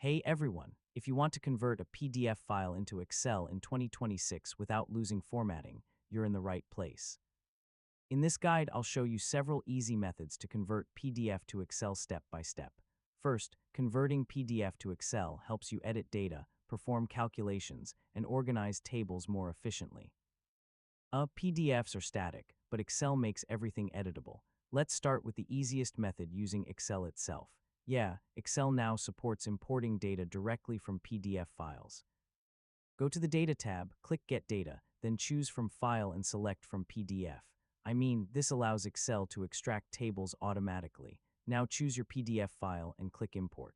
Hey everyone, if you want to convert a PDF file into Excel in 2026 without losing formatting, you're in the right place. In this guide, I'll show you several easy methods to convert PDF to Excel step by step. First, converting PDF to Excel helps you edit data, perform calculations, and organize tables more efficiently. PDFs are static, but Excel makes everything editable. Let's start with the easiest method using Excel itself. Yeah, Excel now supports importing data directly from PDF files. Go to the Data tab, click Get Data, then choose from File and select from PDF. This allows Excel to extract tables automatically. Now choose your PDF file and click Import.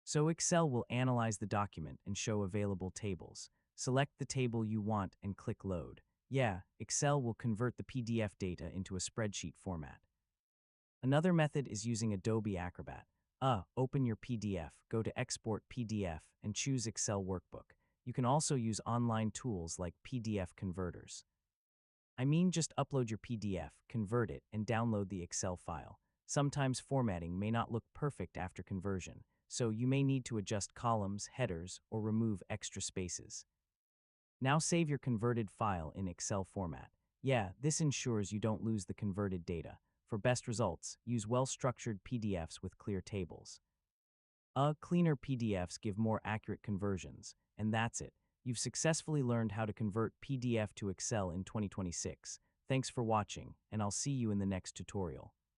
So Excel will analyze the document and show available tables. Select the table you want and click Load. Yeah, Excel will convert the PDF data into a spreadsheet format. Another method is using Adobe Acrobat. Open your PDF, go to Export PDF, and choose Excel Workbook. You can also use online tools like PDF converters. Just upload your PDF, convert it, and download the Excel file. Sometimes formatting may not look perfect after conversion, so you may need to adjust columns, headers, or remove extra spaces. Now save your converted file in Excel format. Yeah, this ensures you don't lose the converted data. For best results, use well-structured PDFs with clear tables. Cleaner PDFs give more accurate conversions, and that's it. You've successfully learned how to convert PDF to Excel in 2026. Thanks for watching, and I'll see you in the next tutorial.